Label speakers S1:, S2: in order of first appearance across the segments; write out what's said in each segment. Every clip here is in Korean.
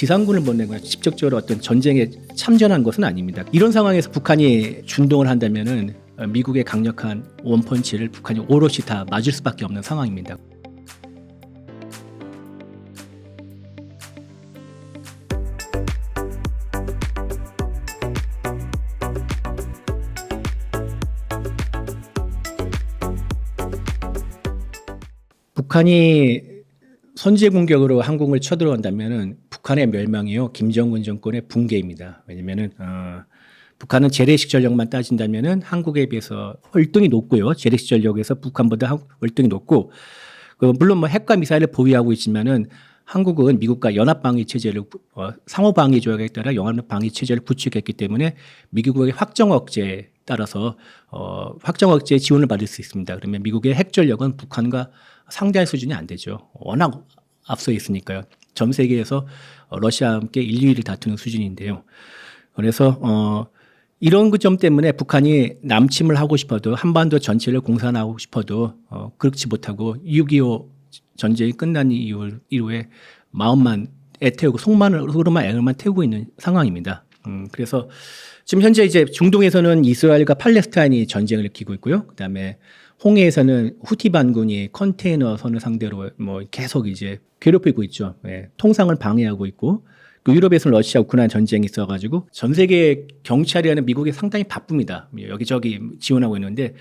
S1: 지상군을 보내거나 직접적으로 어떤 전쟁에 참전한 것은 아닙니다. 이런 상황에서 북한이 준동을 한다면은 미국의 강력한 원펀치를 북한이 오롯이 다 맞을 수밖에 없는 상황입니다. 북한이 선제 공격으로 한국을 쳐들어간다면은 북한의 멸망이요, 김정은 정권의 붕괴입니다. 왜냐면은 북한은 재래식 전력만 따진다면은 한국에 비해서 월등히 높고요. 재래식 전력에서 북한보다 월등히 높고, 물론 뭐 핵과 미사일을 보유하고 있지만은 한국은 미국과 연합 방위 체제를 상호 방위 조약에 따라 연합 방위 체제를 구축했기 때문에 미국의 확정 억제에 따라서 확정 억제의 지원을 받을 수 있습니다. 그러면 미국의 핵 전력은 북한과 상대할 수준이 안 되죠. 워낙 앞서 있으니까요. 전 세계에서 러시아와 함께 1, 2위를 다투는 수준인데요. 그래서 이런 그 점 때문에 북한이 남침을 하고 싶어도, 한반도 전체를 공산하고 싶어도 그렇지 못하고 6.25 전쟁이 끝난 이후에 마음만 애태우고 속만으로만 애만 태우고 있는 상황입니다. 그래서 지금 현재 이제 중동에서는 이스라엘과 팔레스타인이 전쟁을 일으키고 있고요. 그다음에 홍해에서는 후티 반군이 컨테이너 선을 상대로 뭐 계속 이제 괴롭히고 있죠. 예, 통상을 방해하고 있고, 유럽에서는 러시아 우크라이나 전쟁이 있어가지고 전 세계 경찰이라는 미국이 상당히 바쁩니다. 여기저기 지원하고 있는데,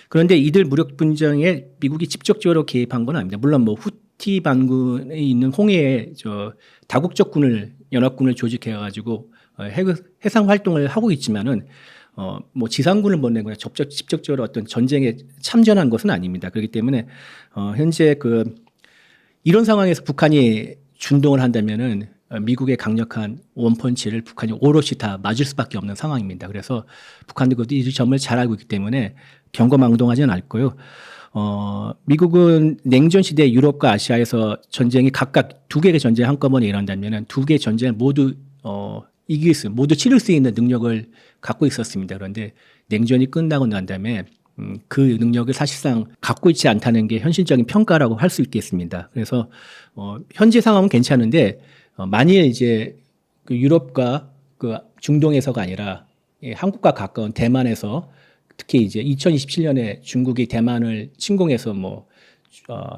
S1: 그런데 이들 무력 분쟁에 미국이 직접적으로 개입한 건 아닙니다. 물론 뭐 후티 반군에 있는 홍해에 다국적 연합군을 조직해가지고 해상 활동을 하고 있지만은 뭐 지상군을 보내거나 직접적으로 어떤 전쟁에 참전한 것은 아닙니다. 그렇기 때문에 현재 이런 상황에서 북한이 준동을 한다면은 미국의 강력한 원펀치를 북한이 오롯이 다 맞을 수밖에 없는 상황입니다. 그래서 북한도 이 점을 잘 알고 있기 때문에 경거망동하지는 않고요. 미국은 냉전 시대 유럽과 아시아에서 전쟁이 각각 두 개의 전쟁 한꺼번에 일어난다면은 두 개의 전쟁을 모두 모두 치를 수 있는 능력을 갖고 있었습니다. 그런데 냉전이 끝나고 난 다음에 그 능력을 사실상 갖고 있지 않다는 게 현실적인 평가라고 할 수 있겠습니다. 그래서 현재 상황은 괜찮은데 만일 이제 유럽과 중동에서가 아니라 한국과 가까운 대만에서, 특히 이제 2027년에 중국이 대만을 침공해서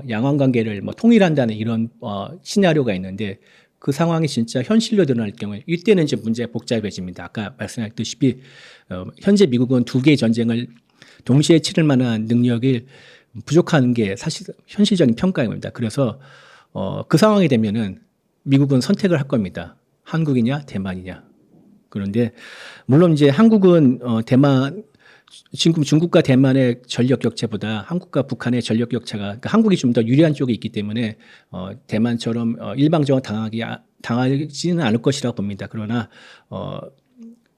S1: 양안 관계를 통일한다는 이런 시나리오가 있는데, 그 상황이 진짜 현실로 드러날 경우에 이때는 이제 문제가 복잡해집니다. 아까 말씀하셨다시피 현재 미국은 두 개의 전쟁을 동시에 치를 만한 능력이 부족한 게 사실 현실적인 평가입니다. 그래서 그 상황이 되면은 미국은 선택을 할 겁니다. 한국이냐 대만이냐. 그런데 물론 이제 한국은 지금 중국과 대만의 전력 격차보다 한국과 북한의 전력 격차가, 그러니까 한국이 좀 더 유리한 쪽에 있기 때문에 대만처럼 일방적으로 당하지는 않을 것이라고 봅니다. 그러나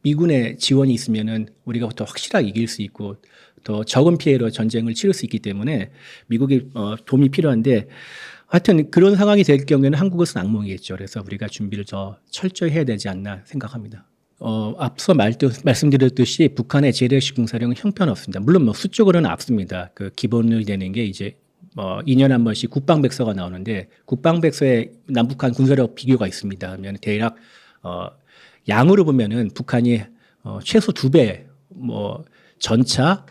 S1: 미군의 지원이 있으면은 우리가 더 확실하게 이길 수 있고 더 적은 피해로 전쟁을 치를 수 있기 때문에 미국의 도움이 필요한데, 하여튼 그런 상황이 될 경우에는 한국은 악몽이겠죠. 그래서 우리가 준비를 더 철저히 해야 되지 않나 생각합니다. 앞서 말씀드렸듯이 북한의 재래식 군사력은 형편없습니다. 물론 수적으로는 앞섭니다. 기본이 되는 게 이제 2년에 한 번씩 국방백서가 나오는데, 국방백서에 남북한 군사력 비교가 있습니다. 하면 대략 양으로 보면은 북한이 최소 2배, 전차,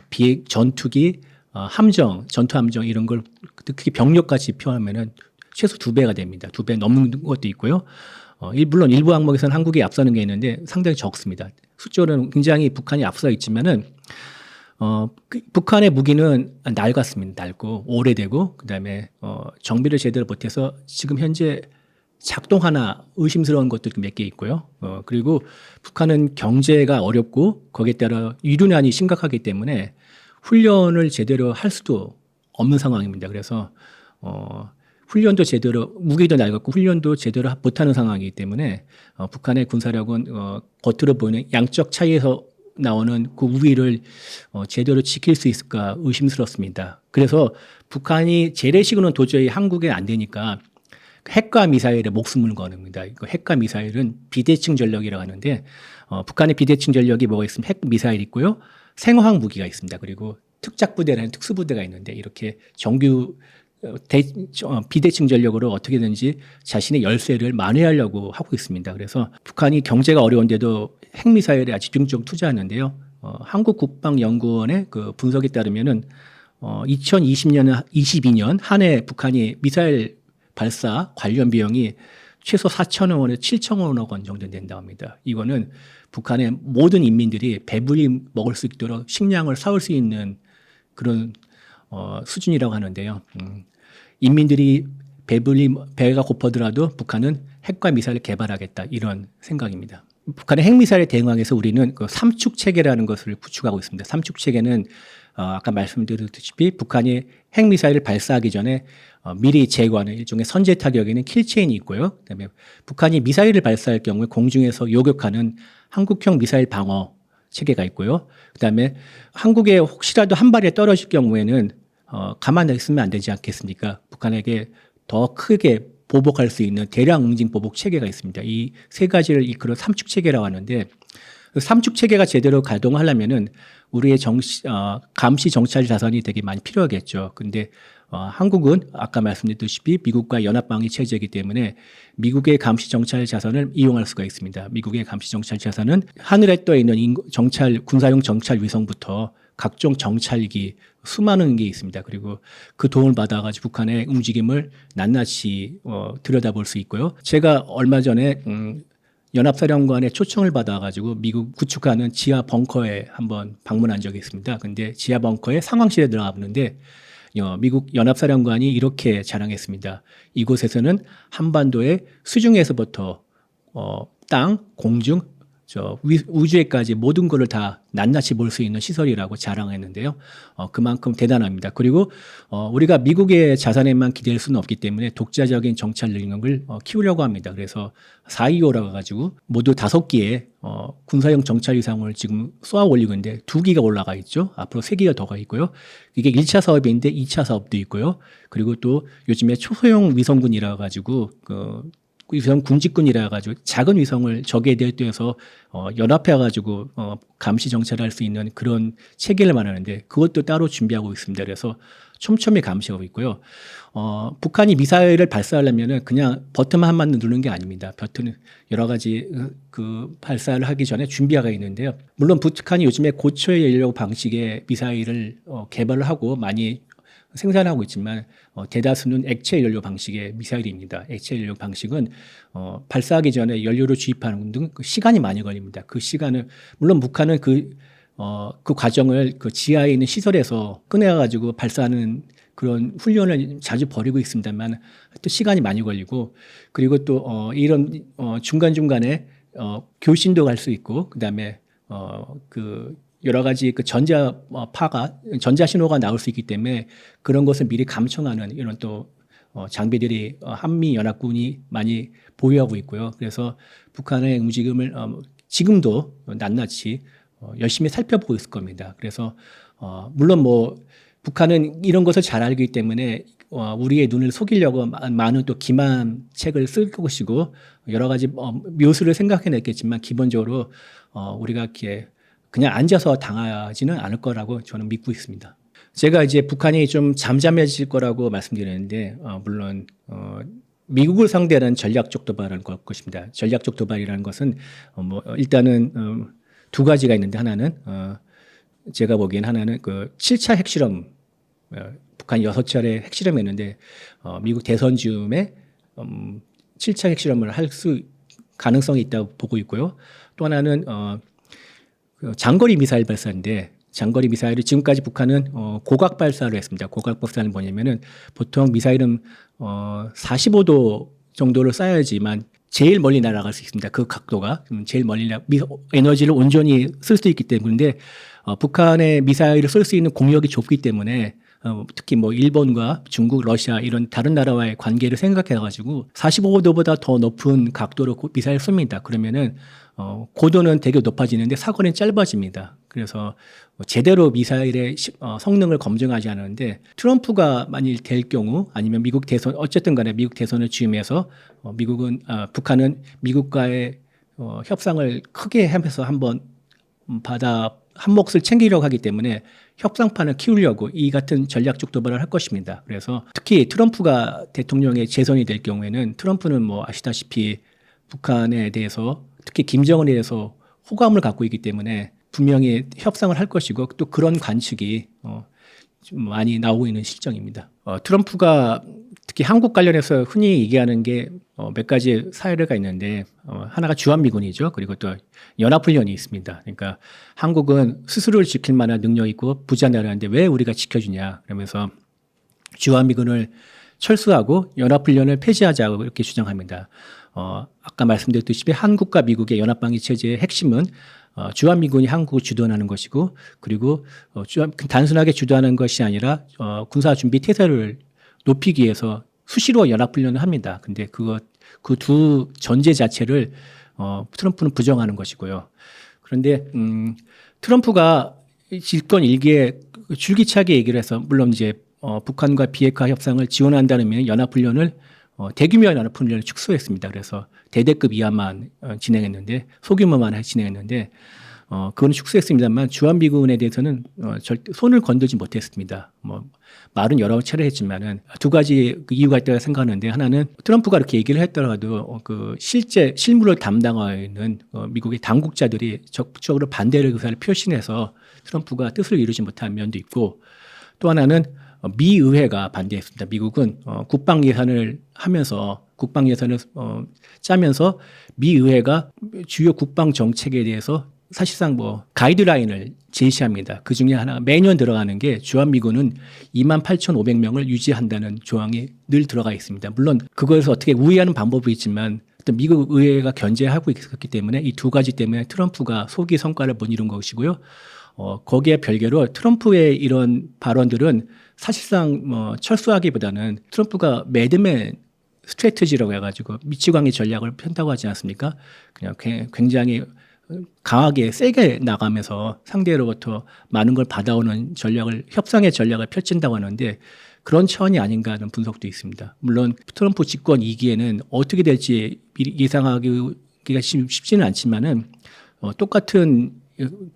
S1: 전투기, 함정, 전투함정 이런 걸 특히 병력까지 표하면은 최소 2배가 됩니다. 2배 넘는 것도 있고요. 물론 일부 항목에서는 한국이 앞서는 게 있는데 상당히 적습니다. 수적으로는 굉장히 북한이 앞서 있지만은 북한의 무기는 낡았습니다. 낡고 오래되고, 그다음에 정비를 제대로 못해서 지금 현재 작동하나 의심스러운 것들이 몇 개 있고요. 그리고 북한은 경제가 어렵고 거기에 따라 유류난이 심각하기 때문에 훈련을 제대로 할 수도 없는 상황입니다. 그래서 훈련도 제대로, 무기도 낡았고 훈련도 제대로 못하는 상황이기 때문에 북한의 군사력은 겉으로 보이는 양적 차이에서 나오는 그 우위를 제대로 지킬 수 있을까 의심스럽습니다. 그래서 북한이 재래식으로는 도저히 한국에 안 되니까 핵과 미사일에 목숨을 거नुभ니다. 핵과 미사일은 비대칭 전력이라고 하는데, 북한의 비대칭 전력이 뭐가 있으면 핵 미사일이 있고요, 생화학 무기가 있습니다. 그리고 특작부대라는 특수부대가 있는데, 이렇게 정규 비대칭 전력으로 어떻게든지 자신의 열세를 만회하려고 하고 있습니다. 그래서 북한이 경제가 어려운데도 핵미사일에 아주 집중적으로 투자하는데요. 한국국방연구원의 그 분석에 따르면은 2020년, 22년 한 해 북한이 미사일 발사 관련 비용이 최소 4천억 원에서 7천억 원 정도 된다고 합니다. 이거는 북한의 모든 인민들이 배불리 먹을 수 있도록 식량을 사올 수 있는 그런 수준이라고 하는데요. 인민들이 배불리 배가 고파더라도 북한은 핵과 미사일을 개발하겠다 이런 생각입니다. 북한의 핵미사일에 대응하기 위해서 우리는 그 삼축 체계라는 것을 구축하고 있습니다. 삼축 체계는 아까 말씀드렸다시피 북한이 핵미사일을 발사하기 전에 미리 제거하는 일종의 선제 타격에는 킬체인이 있고요. 그다음에 북한이 미사일을 발사할 경우에 공중에서 요격하는 한국형 미사일 방어 체계가 있고요. 그다음에 한국에 혹시라도 한 발에 떨어질 경우에는 가만히 있으면 안 되지 않겠습니까? 북한에게 더 크게 보복할 수 있는 대량 응징 보복 체계가 있습니다. 이 세 가지를 이끌어 삼축 체계라고 하는데 삼축 체계가 제대로 가동하려면은 우리의 감시 정찰 자산이 되게 많이 필요하겠죠. 근데 한국은 아까 말씀드렸다시피 미국과 연합방위 체제이기 때문에 미국의 감시 정찰 자산을 이용할 수가 있습니다. 미국의 감시 정찰 자산은 하늘에 떠 있는 군사용 정찰 위성부터 각종 정찰기 수많은 게 있습니다. 그리고 그 도움을 받아가지고 북한의 움직임을 낱낱이 들여다볼 수 있고요. 제가 얼마 전에 연합사령관의 초청을 받아가지고 미국 구축하는 지하 벙커에 한번 방문한 적이 있습니다. 근데 지하 벙커의 상황실에 들어가 보는데 미국 연합사령관이 이렇게 자랑했습니다. 이곳에서는 한반도의 수중에서부터 땅, 공중, 우주에까지 모든 것을 다 낱낱이 볼 수 있는 시설이라고 자랑했는데요. 그만큼 대단합니다. 그리고 우리가 미국의 자산에만 기댈 수는 없기 때문에 독자적인 정찰 능력을 키우려고 합니다. 그래서 425라고 해가지고 모두 5기의 군사용 정찰 위성을 지금 쏘아 올리고 있는데 2기가 올라가 있죠. 앞으로 3기가 더 가 있고요. 이게 1차 사업인데 2차 사업도 있고요. 그리고 또 요즘에 초소형 위성군이라 해가지고 위성 군집군이라 가지고 작은 위성을 적에 대해서 연합해 가지고 감시 정찰할 수 있는 그런 체계를 말하는데 그것도 따로 준비하고 있습니다. 그래서 촘촘히 감시하고 있고요. 북한이 미사일을 발사하려면은 그냥 버튼만 한 번 누르는 게 아닙니다. 버튼은 여러 가지 그 발사를 하기 전에 준비가 있는데요. 물론 북한이 요즘에 고초의 연료 방식의 미사일을 개발을 하고 많이 생산하고 있지만 대다수는 액체 연료 방식의 미사일입니다. 액체 연료 방식은 발사하기 전에 연료를 주입하는 등 시간이 많이 걸립니다. 그 시간을 물론 북한은 그 과정을 그 지하에 있는 시설에서 꺼내가지고 발사하는 그런 훈련을 자주 벌이고 있습니다만 또 시간이 많이 걸리고 그리고 또 이런 중간중간에 교신도 갈 수 있고 그다음에 여러 가지 그 전자 신호가 나올 수 있기 때문에 그런 것을 미리 감청하는 이런 또 장비들이 한미 연합군이 많이 보유하고 있고요. 그래서 북한의 움직임을 지금도 낱낱이 열심히 살펴보고 있을 겁니다. 그래서 물론 북한은 이런 것을 잘 알기 때문에 우리의 눈을 속이려고 많은 또 기만책을 쓸 것이고 여러 가지 묘수를 생각해냈겠지만 기본적으로 우리가 이렇게 그냥 앉아서 당하지는 않을 거라고 저는 믿고 있습니다. 제가 이제 북한이 좀 잠잠해질 거라고 말씀드렸는데 물론 미국을 상대한 전략적 도발을 걸 것입니다. 전략적 도발이라는 것은 일단은 2가지가 있는데 하나는 제가 보기엔 하나는 그 7차 핵실험 북한이 6차례 핵실험했는데 미국 대선 즈음에 7차 핵실험을 할 수 가능성이 있다고 보고 있고요. 또 하나는 장거리 미사일 발사인데 장거리 미사일을 지금까지 북한은 고각 발사를 했습니다. 고각 발사는 뭐냐면은 보통 미사일은 45도 정도를 쏴야지만 제일 멀리 날아갈 수 있습니다. 그 각도가 제일 멀리 에너지를 온전히 쓸 수 있기 때문인데 북한의 미사일을 쓸 수 있는 공역이 좁기 때문에 특히 일본과 중국, 러시아 이런 다른 나라와의 관계를 생각해가지고 45도보다 더 높은 각도로 미사일 쏩니다. 그러면은 고도는 되게 높아지는데 사거리는 짧아집니다. 그래서 제대로 미사일의 성능을 검증하지 않았는데 트럼프가 만일 될 경우 아니면 미국 대선 어쨌든 간에 미국 대선을 쥐면서 북한은 미국과의 협상을 크게 하면서 한번 한 몫을 챙기려고 하기 때문에 협상판을 키우려고 이 같은 전략적 도발을 할 것입니다. 그래서 특히 트럼프가 대통령에 재선이 될 경우에는 트럼프는 뭐 아시다시피 북한에 대해서 특히 김정은에 대해서 호감을 갖고 있기 때문에 분명히 협상을 할 것이고 또 그런 관측이 좀 많이 나오고 있는 실정입니다. 트럼프가 특히 한국 관련해서 흔히 얘기하는 게 몇 가지 사례가 있는데 하나가 주한미군이죠. 그리고 또 연합훈련이 있습니다. 그러니까 한국은 스스로를 지킬 만한 능력이 있고 부자 나라인데 왜 우리가 지켜주냐 그러면서 주한미군을 철수하고 연합훈련을 폐지하자고 이렇게 주장합니다. 아까 말씀드렸듯이 한국과 미국의 연합방위 체제의 핵심은 주한미군이 한국을 주도하는 것이고 그리고 단순하게 주도하는 것이 아니라 군사준비 태세를 높이기 위해서 수시로 연합훈련을 합니다. 근데 그 두 전제 자체를 트럼프는 부정하는 것이고요. 그런데 트럼프가 집권 일기에 줄기차게 얘기를 해서 물론 이제 북한과 비핵화 협상을 지원한다는 의미는 연합훈련을 대규모 연합훈련을 축소했습니다. 그래서 대대급 이하만 진행했는데 소규모만 진행했는데 그건 축소했습니다만 주한미군에 대해서는 절대 손을 건들지 못했습니다. 말은 여러 차례 했지만은 두 가지 이유가 있다고 생각하는데 하나는 트럼프가 이렇게 얘기를 했더라도 실제 실무를 담당하고 있는 미국의 당국자들이 적극적으로 반대를 의사를 표시해서 트럼프가 뜻을 이루지 못한 면도 있고 또 하나는 미 의회가 반대했습니다. 미국은 국방 예산을 짜면서 미 의회가 주요 국방 정책에 대해서 사실상 가이드라인을 제시합니다. 그 중에 하나 매년 들어가는 게 주한미군은 28,500명을 유지한다는 조항이 늘 들어가 있습니다. 물론 그것을 어떻게 우회하는 방법이 있지만 미국 의회가 견제하고 있었기 때문에 이 두 가지 때문에 트럼프가 소기 성과를 못 이룬 것이고요. 거기에 별개로 트럼프의 이런 발언들은 사실상 철수하기보다는 트럼프가 매드맨 스트래티지라고 해가지고 미치광이 전략을 편다고 하지 않습니까? 그냥 굉장히 강하게 세게 나가면서 상대로부터 많은 걸 받아오는 협상의 전략을 펼친다고 하는데 그런 차원이 아닌가 하는 분석도 있습니다. 물론 트럼프 집권 2기에는 어떻게 될지 예상하기가 쉽지는 않지만은 똑같은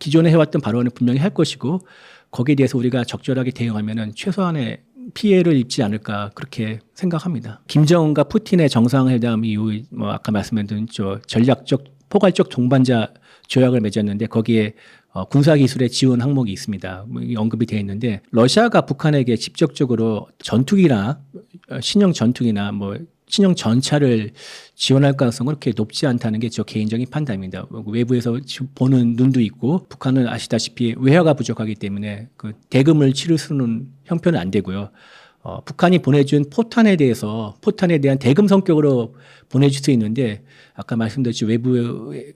S1: 기존에 해왔던 발언을 분명히 할 것이고 거기에 대해서 우리가 적절하게 대응하면은 최소한의 피해를 입지 않을까 그렇게 생각합니다. 김정은과 푸틴의 정상회담 이후 아까 말씀드린 전략적 포괄적 동반자 조약을 맺었는데 거기에 군사기술의 지원 항목이 있습니다. 언급이 되어 있는데 러시아가 북한에게 직접적으로 전투기나 신형 전투기나 신형 전차를 지원할 가능성은 그렇게 높지 않다는 게 저 개인적인 판단입니다. 외부에서 보는 눈도 있고 북한은 아시다시피 외화가 부족하기 때문에 그 대금을 치를 수는 형편은 안 되고요. 북한이 보내준 포탄에 대한 대금 성격으로 보내줄 수 있는데 아까 말씀드렸죠. 외부의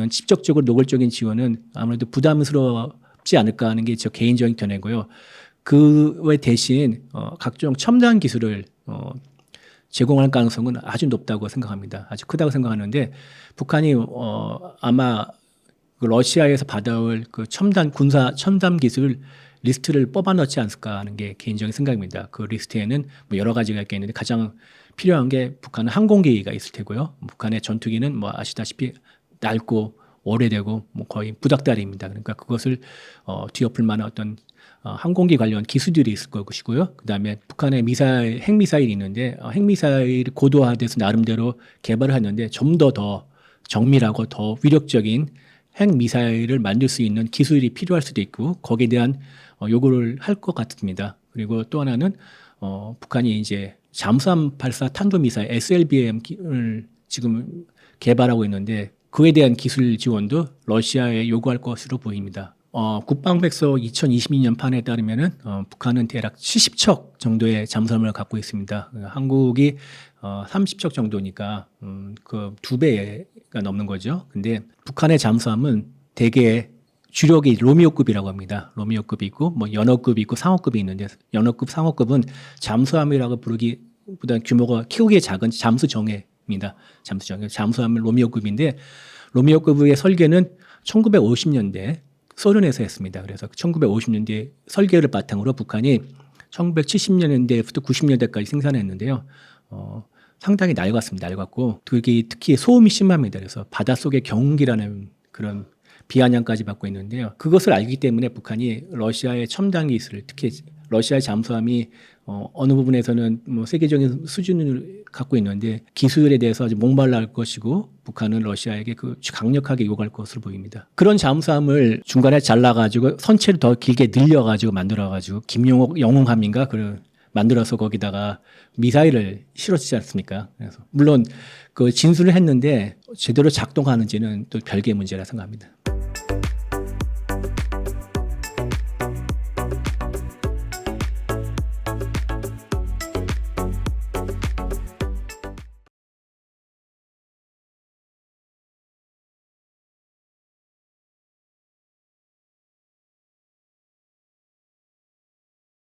S1: 직접적으로 노골적인 지원은 아무래도 부담스럽지 않을까 하는 게 저 개인적인 견해고요. 그외 대신 각종 첨단 기술을 제공할 가능성은 아주 높다고 생각합니다. 아주 크다고 생각하는데 북한이 아마 러시아에서 받아올 그 첨단 기술 리스트를 뽑아 넣지 않을까 하는 게 개인적인 생각입니다. 그 리스트에는 여러 가지가 있겠는데 가장 필요한 게 북한은 항공기가 있을 테고요. 북한의 전투기는 아시다시피 낡고 오래되고 거의 부닥다리입니다. 그러니까 그것을 뒤엎을 만한 어떤 항공기 관련 기술들이 있을 것이고요. 그다음에 북한의 핵미사일이 있는데 핵미사일이 고도화돼서 나름대로 개발을 했는데 좀 더 정밀하고 더 위력적인 핵미사일을 만들 수 있는 기술이 필요할 수도 있고 거기에 대한 요구를 할 것 같습니다. 그리고 또 하나는 북한이 이제 잠수함 발사 탄도미사일 SLBM을 지금 개발하고 있는데 그에 대한 기술 지원도 러시아에 요구할 것으로 보입니다. 국방백서 2022년 판에 따르면은 북한은 대략 70척 정도의 잠수함을 갖고 있습니다. 한국이 30척 정도니까 그 2배가 넘는 거죠. 근데 북한의 잠수함은 대개 주력이 로미오급이라고 합니다. 로미오급이 있고 연어급이 있고 상어급이 있는데 연어급, 상어급은 잠수함이라고 부르기보다 규모가 키우기에 작은 잠수정예입니다. 잠수함은 로미오급인데 로미오급의 설계는 1950년대 소련에서 했습니다. 그래서 1950년대 설계를 바탕으로 북한이 1970년대부터 90년대까지 생산했는데요. 상당히 낡았습니다. 낡았고 특히 소음이 심합니다. 그래서 바닷속의 경운기라는 그런 비아냥까지 받고 있는데요. 그것을 알기 때문에 북한이 러시아의 첨단 기술, 특히 러시아의 잠수함이 어느 부분에서는 뭐 세계적인 수준을 갖고 있는데 기술에 대해서 아주 목말라 할 것이고 북한은 러시아에게 그 강력하게 요구할 것으로 보입니다. 그런 잠수함을 중간에 잘라가지고 선체를 더 길게 늘려가지고 만들어가지고 김용옥 영웅함인가 그 만들어서 거기다가 미사일을 실었지 않습니까? 그래서 물론 그 진술을 했는데 제대로 작동하는지는 또 별개의 문제라 생각합니다.